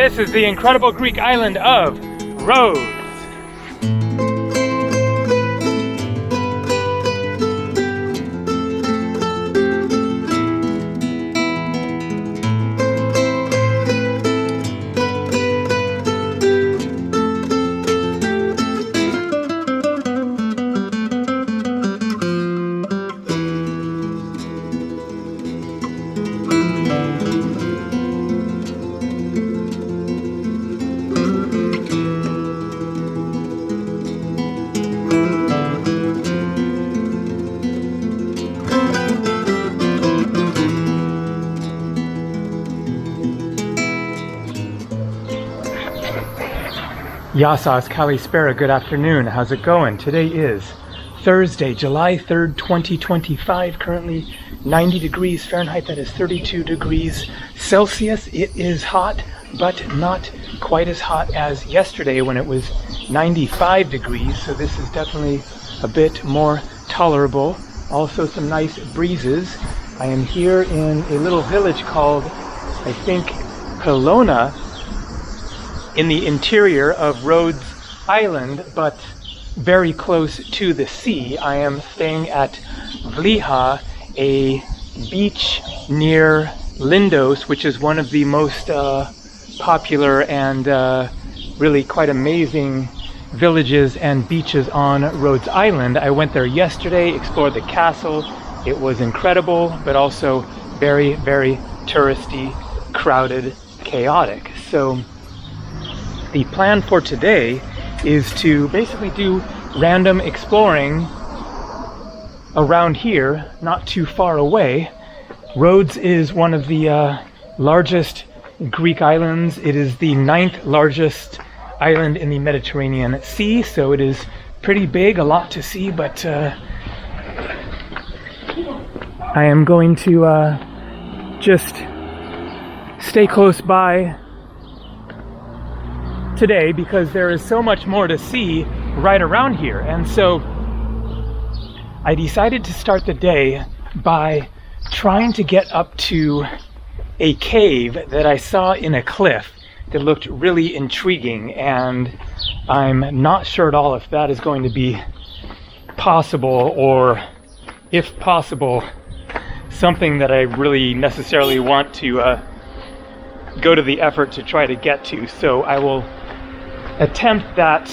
This is the incredible Greek island of Rhodes. Yassas Kalispera, good afternoon. How's it going? Today is Thursday, July 3rd, 2025. Currently 90 degrees Fahrenheit, that is 32 degrees Celsius. It is hot, but not quite as hot as yesterday when it was 95 degrees. So this is definitely a bit more tolerable. Also some nice breezes. I am here in a little village called, I think, Kelowna, in the interior of Rhodes Island, but very close to the sea. I am staying at Vliha, a beach near Lindos, which is one of the most popular and really quite amazing villages and beaches on Rhodes Island. I went there yesterday, explored the castle. It was incredible, but also very, very touristy, crowded, chaotic. So the plan for today is to basically do random exploring around here, not too far away. Rhodes is one of the largest Greek islands. It is the 9th largest island in the Mediterranean Sea, so it is pretty big, a lot to see, but I am going to just stay close by today because there is so much more to see right around here. And so I decided to start the day by trying to get up to a cave that I saw in a cliff that looked really intriguing, and I'm not sure at all if that is going to be possible, or if possible, something that I really necessarily want to go to the effort to try to get to. So I will attempt that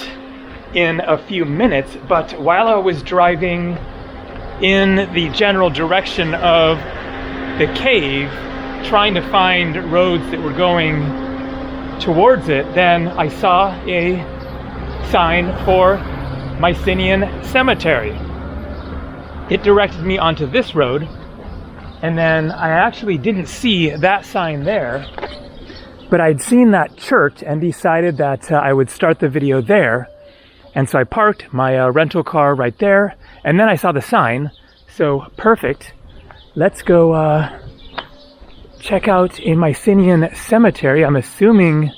in a few minutes, but while I was driving in the general direction of the cave, trying to find roads that were going towards it, then I saw a sign for Mcinian Cemetery. It directed me onto this road, and then I actually didn't see that sign there, but I'd seen that church and decided that I would start the video there. And so I parked my rental car right there, and then I saw the sign. So perfect. Let's go check out a Mcinian Cemetery. I'm assuming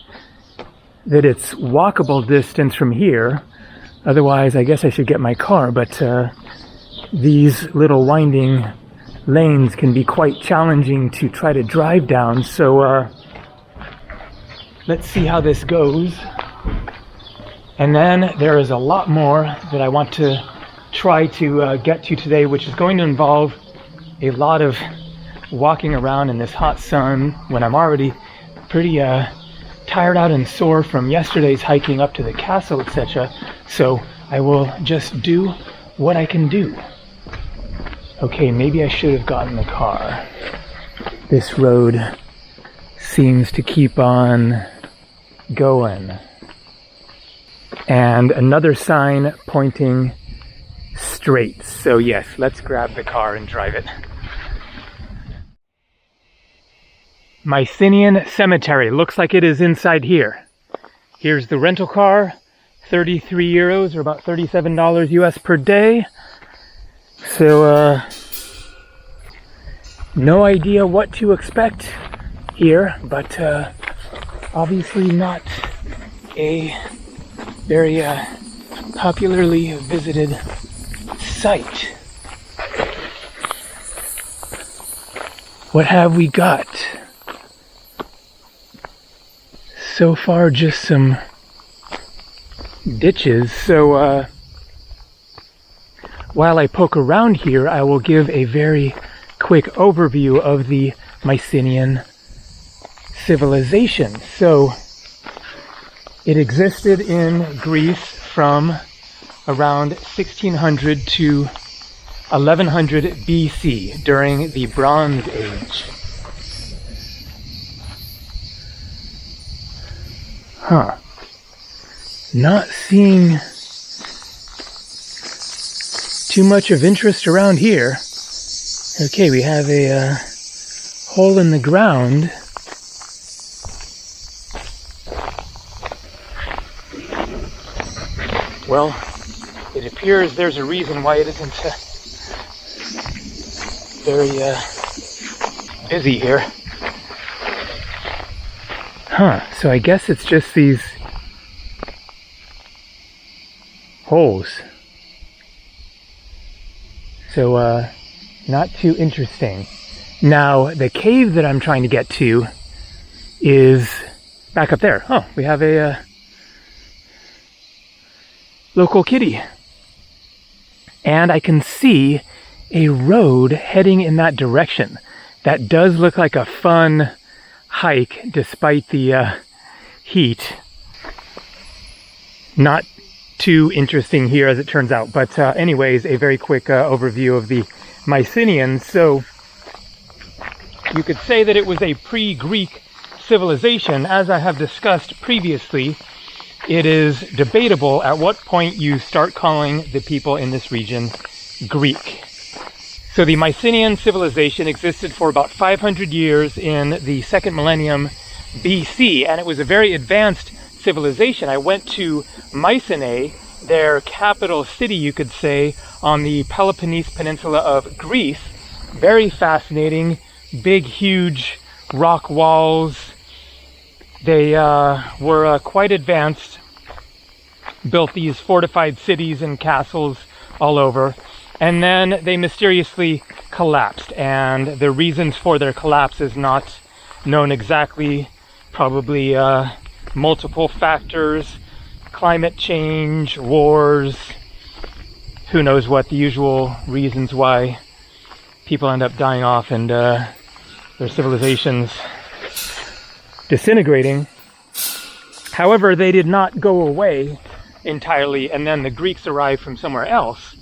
that it's walkable distance from here. Otherwise, I guess I should get my car, but these little winding lanes can be quite challenging to try to drive down. So let's see how this goes. And then there is a lot more that I want to try to get to today, which is going to involve a lot of walking around in this hot sun when I'm already pretty tired out and sore from yesterday's hiking up to the castle, etc. So I will just do what I can do. Okay, maybe I should have gotten the car. This road seems to keep on going. And another sign pointing straight. So yes, let's grab the car and drive it. Mcinian Cemetery. Looks like it is inside here. Here's the rental car. 33 euros, or about $37 US per day. So, no idea what to expect here, but obviously not a very popularly visited site. What have we got? so far just some ditches. So while I poke around here, I will give a very quick overview of the Mycenaean civilization. So it existed in Greece from around 1600 to 1100 BC during the Bronze Age. Huh. Not seeing too much of interest around here. Okay, we have a hole in the ground. Well, it appears there's a reason why it isn't very busy here. Huh, so I guess it's just these holes. So, not too interesting. Now, the cave that I'm trying to get to is back up there. Oh, we have a local kitty. And I can see a road heading in that direction. That does look like a fun hike despite the heat. Not too interesting here as it turns out, but anyways, a very quick overview of the Mycenaeans. So you could say that it was a pre-Greek civilization. As I have discussed previously, it is debatable at what point you start calling the people in this region Greek. So the Mycenaean civilization existed for about 500 years in the second millennium BC, and it was a very advanced civilization. I went to Mycenae, their capital city, you could say, on the Peloponnese Peninsula of Greece. Very fascinating, big, huge rock walls. They were quite advanced, built these fortified cities and castles all over, and then they mysteriously collapsed, and the reasons for their collapse is not known exactly. Probably multiple factors, climate change, wars, who knows what, the usual reasons why people end up dying off and their civilizations disintegrating. However, they did not go away entirely, and then the Greeks arrived from somewhere else.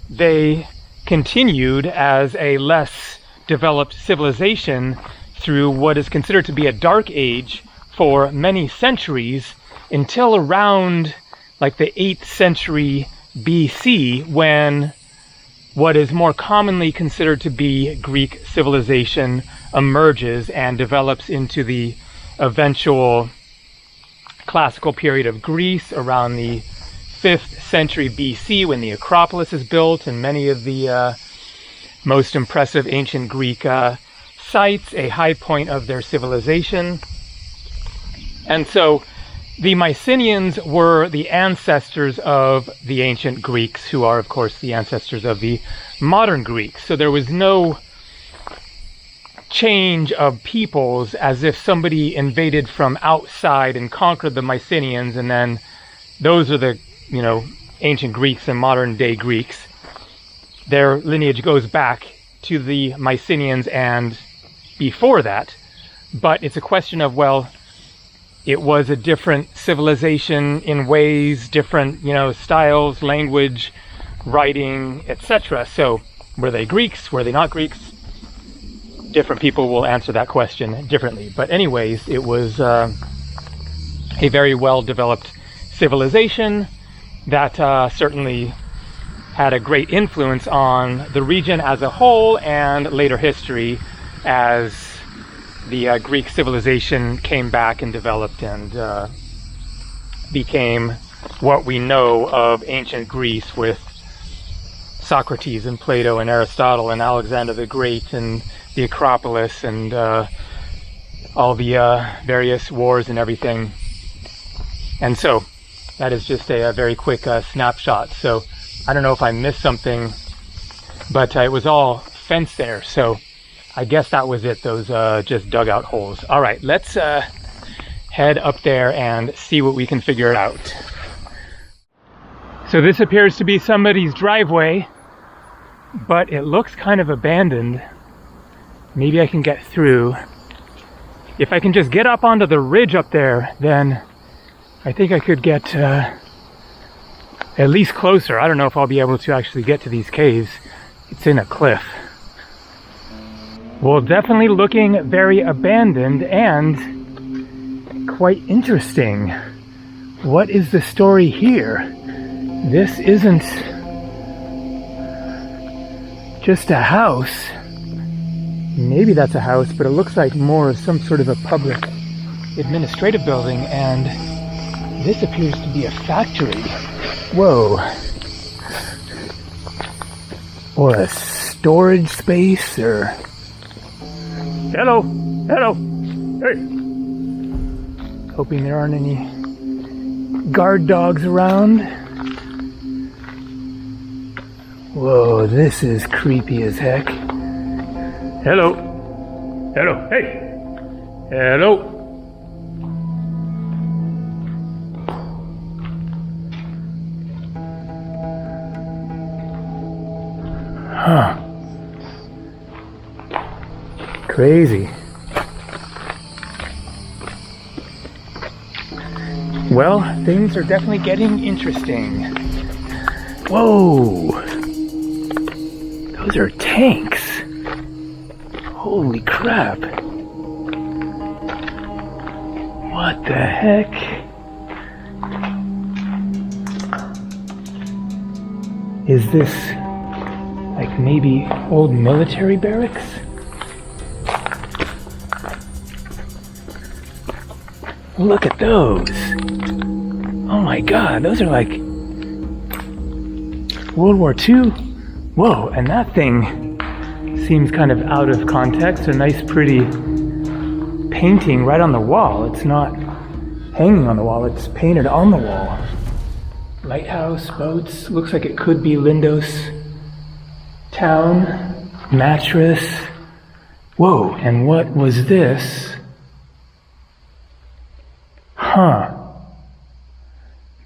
They continued as a less developed civilization through what is considered to be a dark age for many centuries, until around like the 8th century BC, when what is more commonly considered to be Greek civilization emerges and develops into the eventual classical period of Greece around the 5th century BC, when the Acropolis is built and many of the most impressive ancient Greek sites, a high point of their civilization. And so the Mycenaeans were the ancestors of the ancient Greeks, who are, of course, the ancestors of the modern Greeks. So there was no change of peoples as if somebody invaded from outside and conquered the Mycenaeans, and then those are the, ancient Greeks and modern day Greeks. Their lineage goes back to the Mycenaeans and before that, but it's a question of, well, it was a different civilization in ways, different, styles, language, writing, etc. So were they Greeks? Were they not Greeks? Different people will answer that question differently. But anyways, it was a very well-developed civilization that certainly had a great influence on the region as a whole and later history as the Greek civilization came back and developed and became what we know of ancient Greece, with Socrates and Plato and Aristotle and Alexander the Great and the Acropolis and all the various wars and everything. And so that is just a very quick snapshot. So I don't know if I missed something, but it was all fenced there. So I guess that was it, those just dugout holes. All right, let's head up there and see what we can figure out. So this appears to be somebody's driveway, but it looks kind of abandoned. Maybe I can get through. If I can just get up onto the ridge up there, then I think I could get at least closer. I don't know if I'll be able to actually get to these caves. It's in a cliff. Well, definitely looking very abandoned and quite interesting. What is the story here? This isn't just a house. Maybe that's a house, but it looks like more of some sort of a public administrative building, and this appears to be a factory. Whoa. Or a storage space, or... Hello! Hello! Hey! Hoping there aren't any guard dogs around. Whoa, this is creepy as heck. Hello! Hello! Hey! Hello! Huh. Crazy. Well, things are definitely getting interesting. Whoa! Those are tanks. Holy crap. What the heck? Is this like maybe old military barracks? Look at those. Oh my god, those are like World War II. Whoa, and that thing seems kind of out of context. A nice pretty painting right on the wall. It's not hanging on the wall, it's painted on the wall. Lighthouse, boats, looks like it could be Lindos Town. Mattress. Whoa, and what was this? Huh.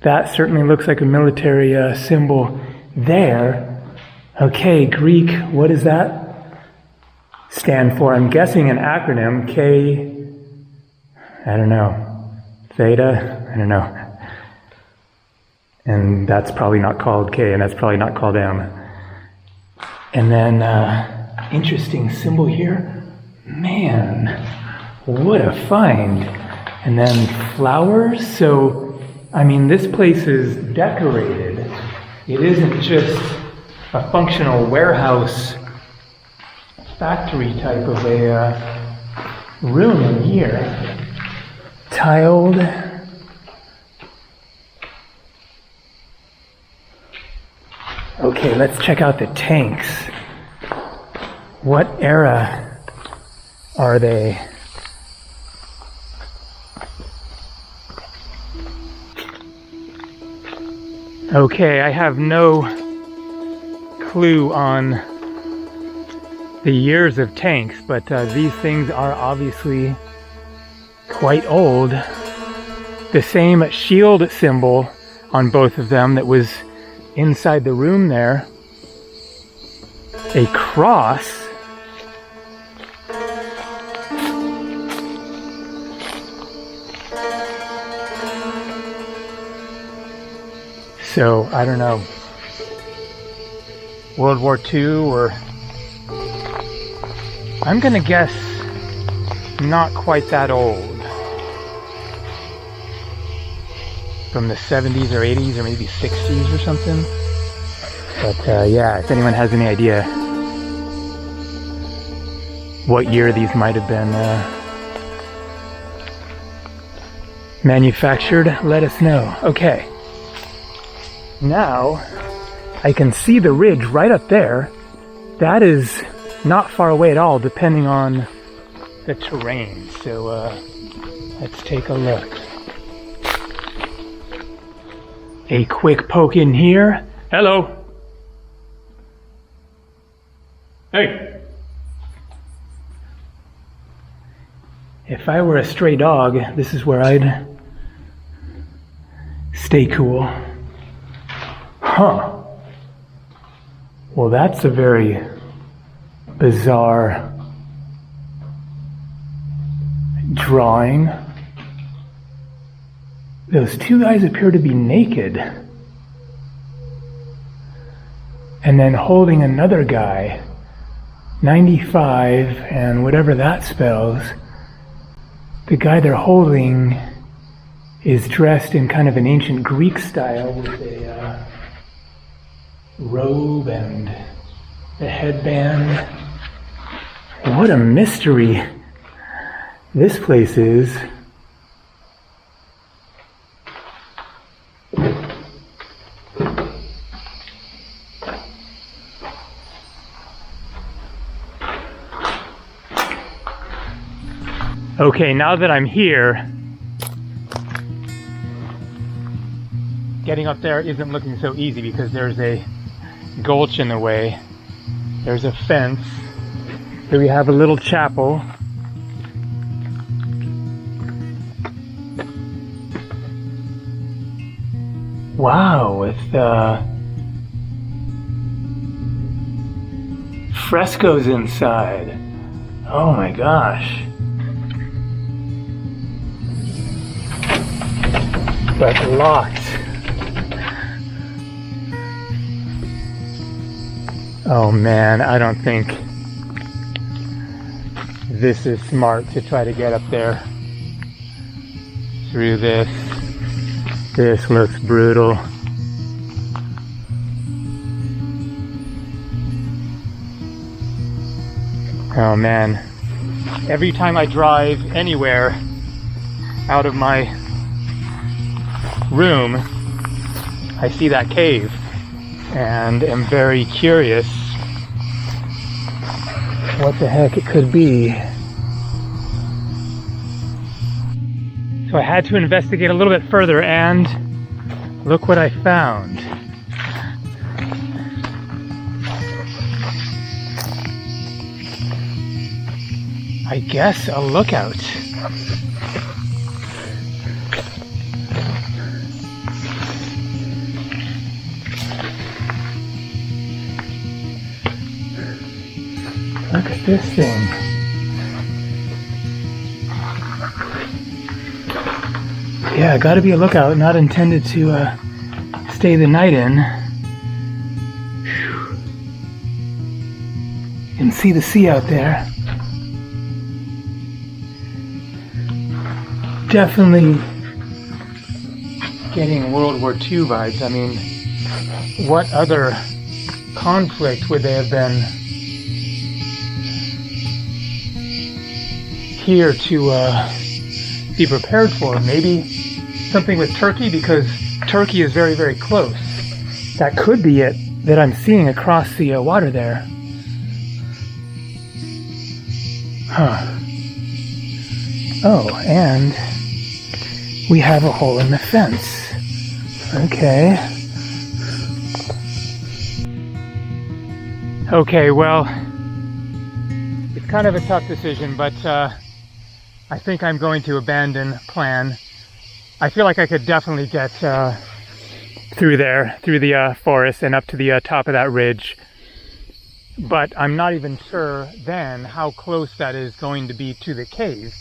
That certainly looks like a military symbol there. Okay, Greek, what does that stand for? I'm guessing an acronym. K, I don't know. Theta? I don't know. And that's probably not called K, and that's probably not called M. And then, interesting symbol here. Man, what a find. And then flowers. So, I mean, this place is decorated. It isn't just a functional warehouse, factory type of a room in here. Tiled. Okay, let's check out the tanks. What era are they? Okay, I have no clue on the years of tanks, but these things are obviously quite old. The same shield symbol on both of them that was inside the room there. A cross. So, I don't know, World War II, or I'm gonna guess not quite that old. From the 70s or 80s or maybe 60s or something. But yeah, if anyone has any idea what year these might have been manufactured, let us know. Okay. Now, I can see the ridge right up there. That is not far away at all, depending on the terrain. So, let's take a look. A quick poke in here. Hello. Hey. If I were a stray dog, this is where I'd stay cool. Huh. Well, that's a very bizarre drawing. Those two guys appear to be naked. And then holding another guy, 95, and whatever that spells. The guy they're holding is dressed in kind of an ancient Greek style with a robe and a headband. What a mystery this place is. Okay, now that I'm here, getting up there isn't looking so easy because there's a gulch in the way. There's a fence. Here we have a little chapel. Wow, with frescoes inside. Oh my gosh. But locked. Oh man, I don't think this is smart to try to get up there through this. This looks brutal. Oh man, every time I drive anywhere out of my room, I see that cave and am very curious what the heck it could be. So I had to investigate a little bit further, and look what I found. I guess a lookout. Look at this thing. Yeah, gotta be a lookout, not intended to stay the night in. Whew. You can see the sea out there. Definitely getting World War II vibes. I mean, what other conflict would they have been here to be prepared for? Maybe something with Turkey, because Turkey is very, very close. That could be it that I'm seeing across the water there. Huh. Oh, and we have a hole in the fence. Okay. Okay, well, it's kind of a tough decision, but I think I'm going to abandon plan. I feel like I could definitely get through there, through the forest and up to the top of that ridge. But I'm not even sure then how close that is going to be to the cave,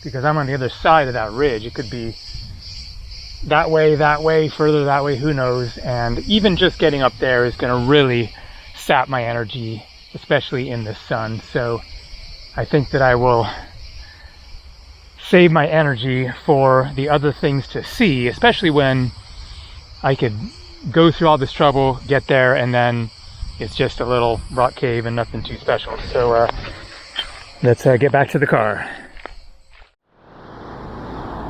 because I'm on the other side of that ridge. It could be that way, further that way, who knows. And even just getting up there is going to really sap my energy, especially in the sun. So I think that I will save my energy for the other things to see, especially when I could go through all this trouble, get there, and then it's just a little rock cave and nothing too special. So let's get back to the car.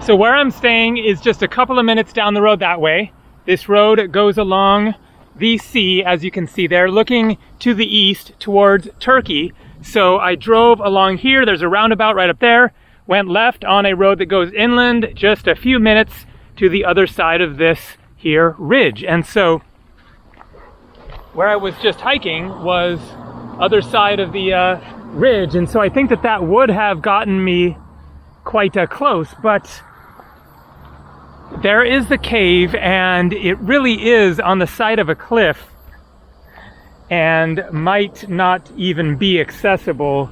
So where I'm staying is just a couple of minutes down the road that way. This road goes along the sea, as you can see there, looking to the east towards Turkey. So I drove along here. There's a roundabout right up there. Went left on a road that goes inland just a few minutes to the other side of this here ridge. And so where I was just hiking was other side of the ridge. And so I think that that would have gotten me quite close, but there is the cave, and it really is on the side of a cliff and might not even be accessible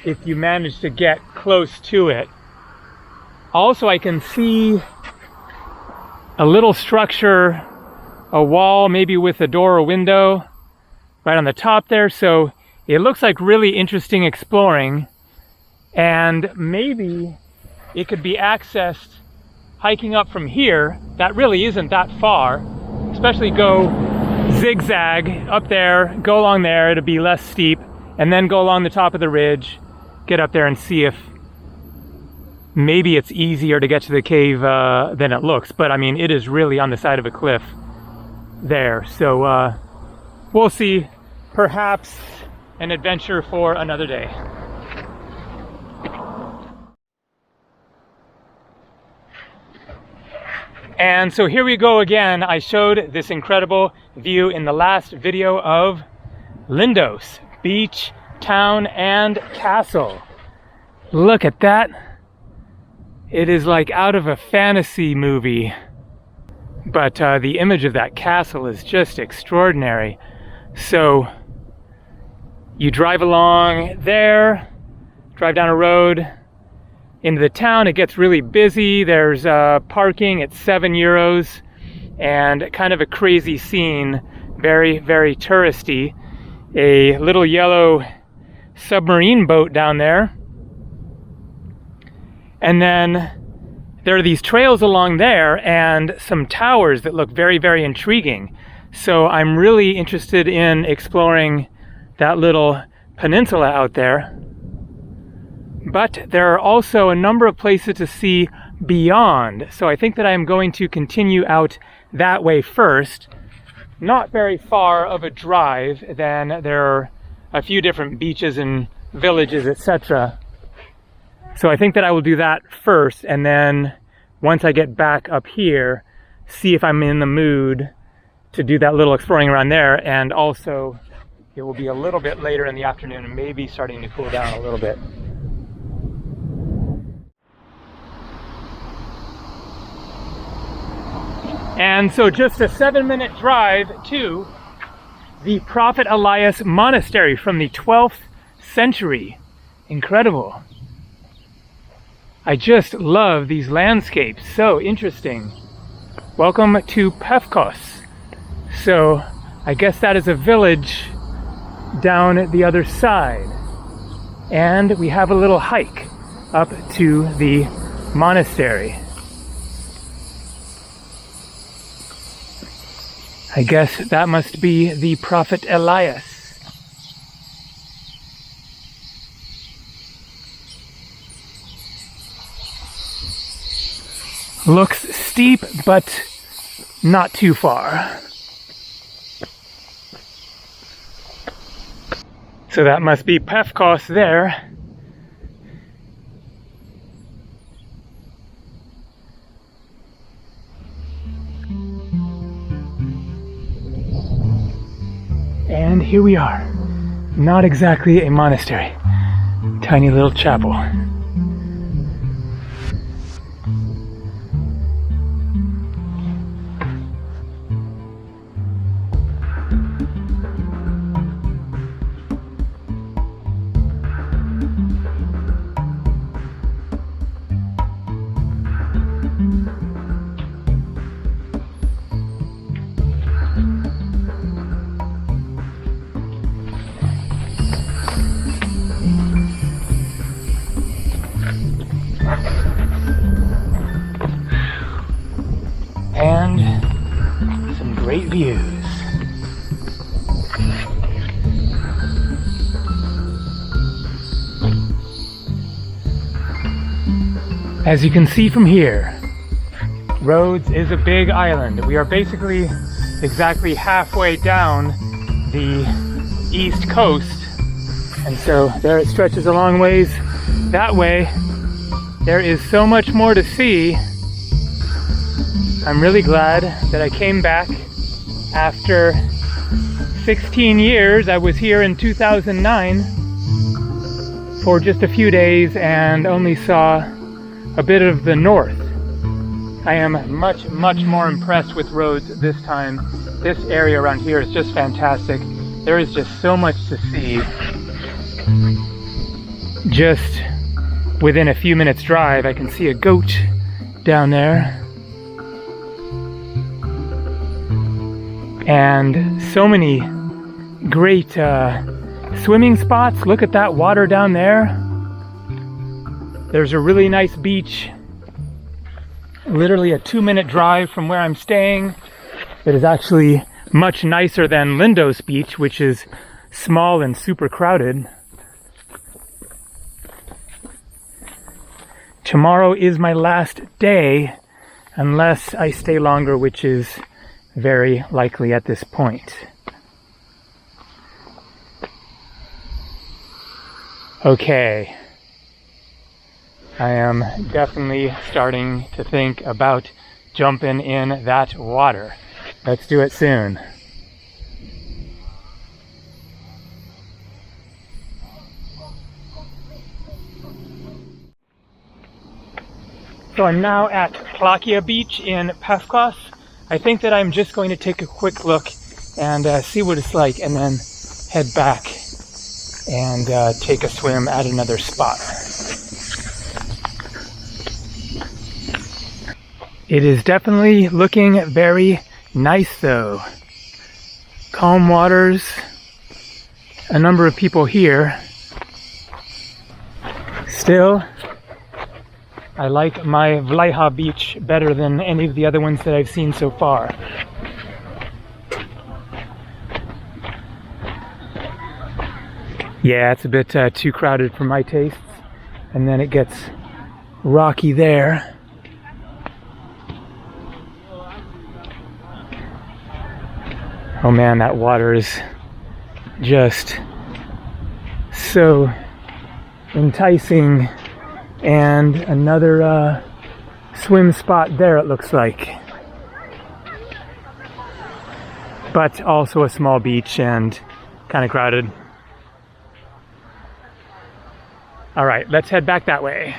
if you manage to get close to it. Also, I can see a little structure, a wall, maybe with a door or window right on the top there, so it looks like really interesting exploring, and maybe it could be accessed hiking up from here. That really isn't that far, especially go zigzag up there, go along there, it'll be less steep, and then go along the top of the ridge, get up there and see if maybe it's easier to get to the cave than it looks. But I mean, it is really on the side of a cliff there, so we'll see. Perhaps an adventure for another day. And so here we go again. I showed this incredible view in the last video of Lindos, beach, town, and castle. Look at that. It is like out of a fantasy movie. But the image of that castle is just extraordinary. So you drive along there, drive down a road into the town. It gets really busy. There's parking. It's €7 and kind of a crazy scene. Very, very touristy. A little yellow submarine boat down there. And then there are these trails along there and some towers that look very, very intriguing. So I'm really interested in exploring that little peninsula out there. But there are also a number of places to see beyond. So I think that I'm going to continue out that way first. Not very far of a drive. Then there are a few different beaches and villages, etc. So I think that I will do that first, and then once I get back up here, see if I'm in the mood to do that little exploring around there. And also it will be a little bit later in the afternoon and maybe starting to cool down a little bit. And so just a 7-minute drive to the Prophet Elias Monastery from the 12th century. Incredible. I just love these landscapes, so interesting. Welcome to Pefkos. So I guess that is a village down the other side. And we have a little hike up to the monastery. I guess that must be the Prophet Elias. Looks steep, but not too far. So that must be Pefkos there. And here we are. Not exactly a monastery. Tiny little chapel. And some great views. As you can see from here, Rhodes is a big island. We are basically exactly halfway down the east coast, and so there it stretches a long ways that way. There is so much more to see. I'm really glad that I came back after 16 years. I was here in 2009 for just a few days and only saw a bit of the north. I am much more impressed with Rhodes this time. This area around here is just fantastic. There is just so much to see. Just within a few minutes drive, I can see a goat down there. And so many great swimming spots. Look at that water down there. There's a really nice beach, literally a 2-minute drive from where I'm staying. It is actually much nicer than Lindo's beach, which is small and super crowded. Tomorrow is my last day, unless I stay longer, which is very likely at this point. Okay. I am definitely starting to think about jumping in that water. Let's do it soon. So I'm now at Placia Beach in Pascuas. I think that I'm just going to take a quick look and see what it's like, and then head back and take a swim at another spot. It is definitely looking very nice though. Calm waters, a number of people here. Still, I like my Vlaha beach better than any of the other ones that I've seen so far. Yeah, it's a bit too crowded for my tastes, and then it gets rocky there. Oh man, that water is just so enticing. And another swim spot there, it looks like. But also a small beach and kind of crowded. All right, let's head back that way.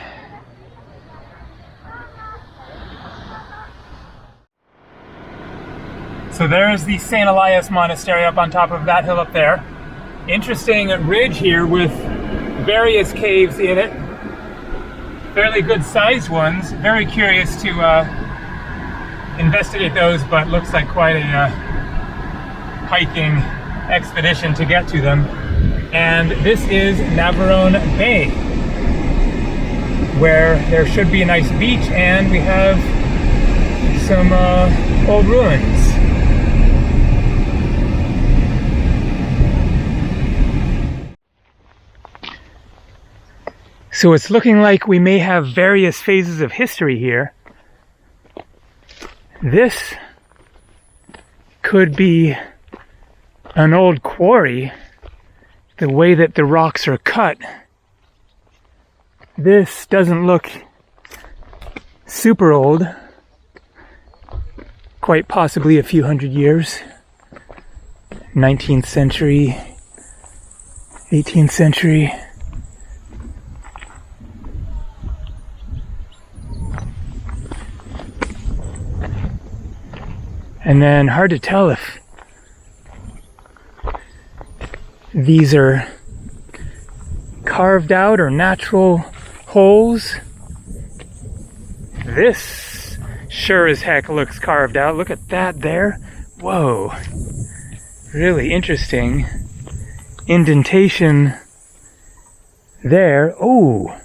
So there's the St. Elias Monastery up on top of that hill up there. Interesting ridge here with various caves in it. Fairly good sized ones. Very curious to investigate those, but looks like quite a hiking expedition to get to them. And this is Navarone Bay, where there should be a nice beach, and we have some old ruins. So it's looking like we may have various phases of history here. This could be an old quarry, the way that the rocks are cut. This doesn't look super old, quite possibly a few hundred years. 19th century, 18th century. And then hard to tell if these are carved out or natural holes. This sure as heck looks carved out. Look at that there. Whoa. Really interesting. Indentation there. Oh,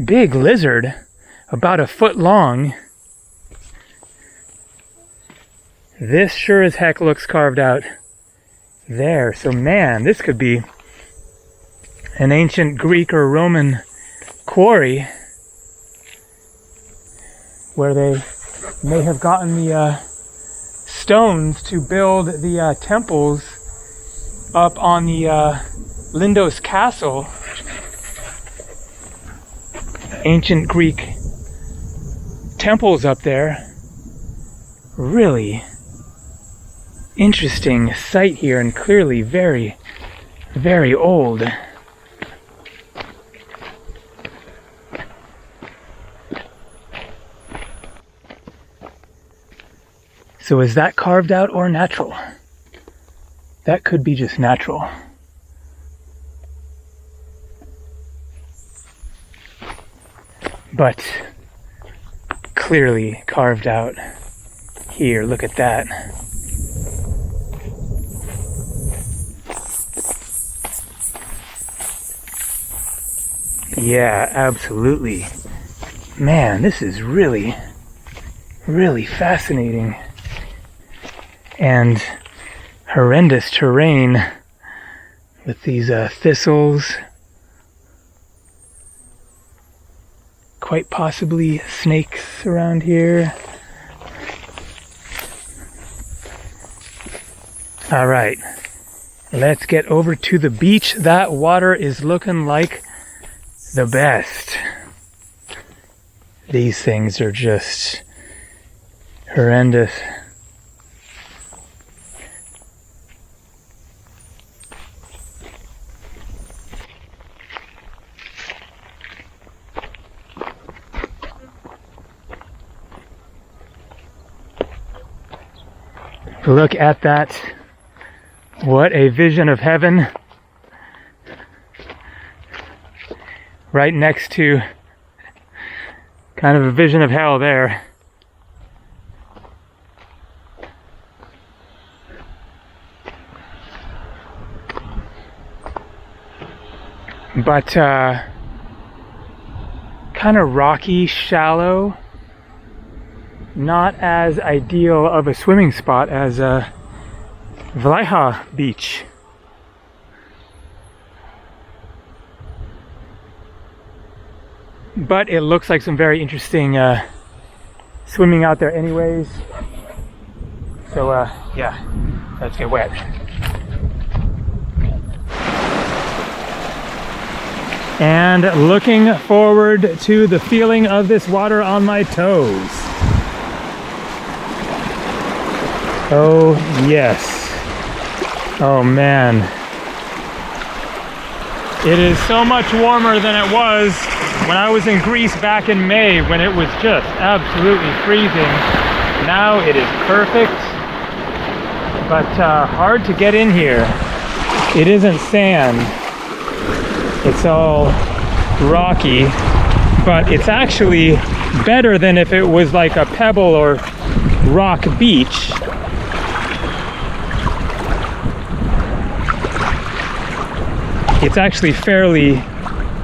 big lizard. About a foot long. This sure as heck looks carved out there. So man, this could be an ancient Greek or Roman quarry where they may have gotten the stones to build the temples up on the Lindos castle. Ancient Greek temples up there. Really interesting site here, and clearly very, very old. So is that carved out or natural? That could be just natural. But clearly carved out here. Look at that. Yeah, absolutely. Man, this is really, really fascinating. And horrendous terrain with these thistles. Quite possibly snakes around here. All right, let's get over to the beach. That water is looking like the best. These things are just horrendous. Look at that. What a vision of heaven. Right next to kind of a vision of hell there. But kind of rocky, shallow. Not as ideal of a swimming spot as Placia Beach. But it looks like some very interesting swimming out there anyways. So yeah, let's get wet. And looking forward to the feeling of this water on my toes. Oh yes. Oh man. It is so much warmer than it was when I was in Greece back in May, when it was just absolutely freezing. Now it is perfect, but hard to get in here. It isn't sand. It's all rocky, but it's actually better than if it was like a pebble or rock beach. It's actually fairly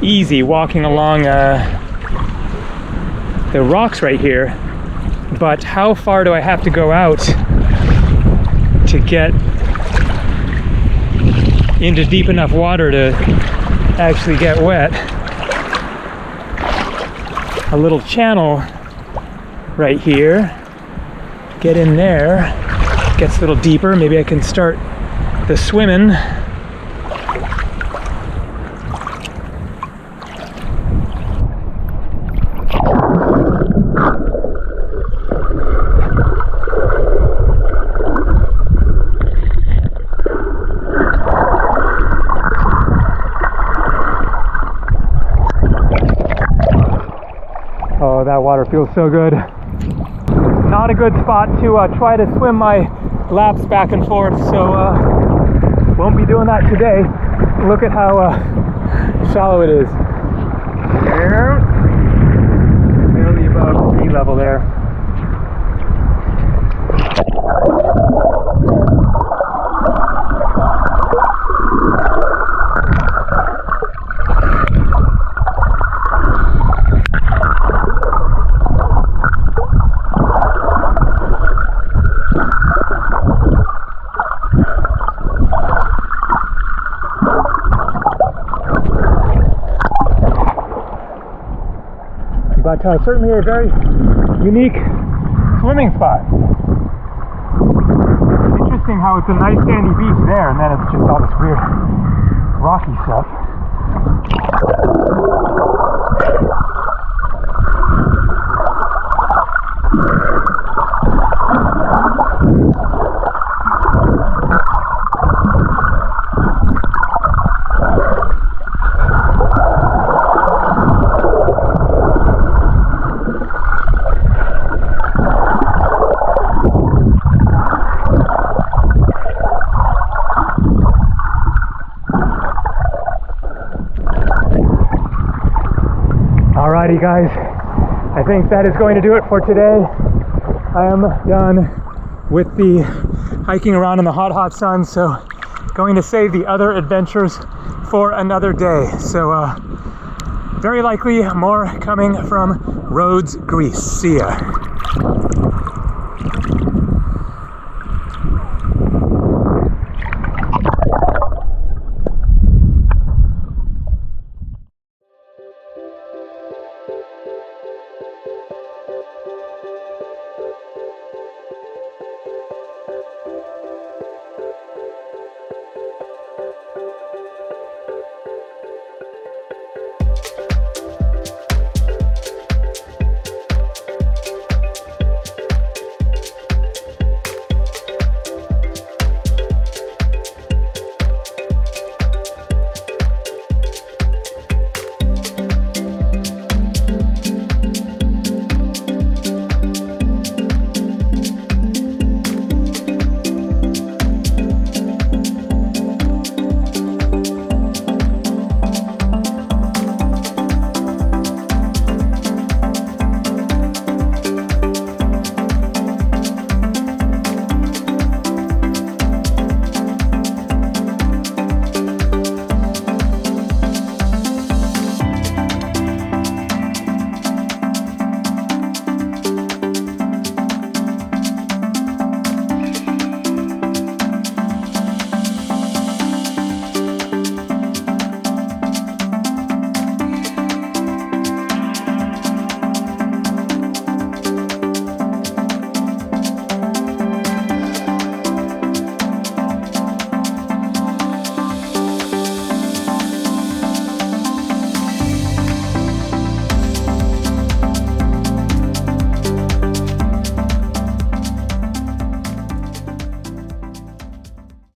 easy walking along the rocks right here, but how far do I have to go out to get into deep enough water to actually get wet? A little channel right here. Get in there. Gets a little deeper. Maybe I can start the swimming. Oh, that water feels so good. Not a good spot to try to swim my laps back and forth, so won't be doing that today. Look at how shallow it is. Barely above sea level there. But certainly a very unique swimming spot. Interesting how it's a nice sandy beach there, and then it's just all this weird rocky stuff. Alrighty guys, I think that is going to do it for today. I am done with the hiking around in the hot sun, so going to save the other adventures for another day. So very likely more coming from Rhodes, Greece. See ya.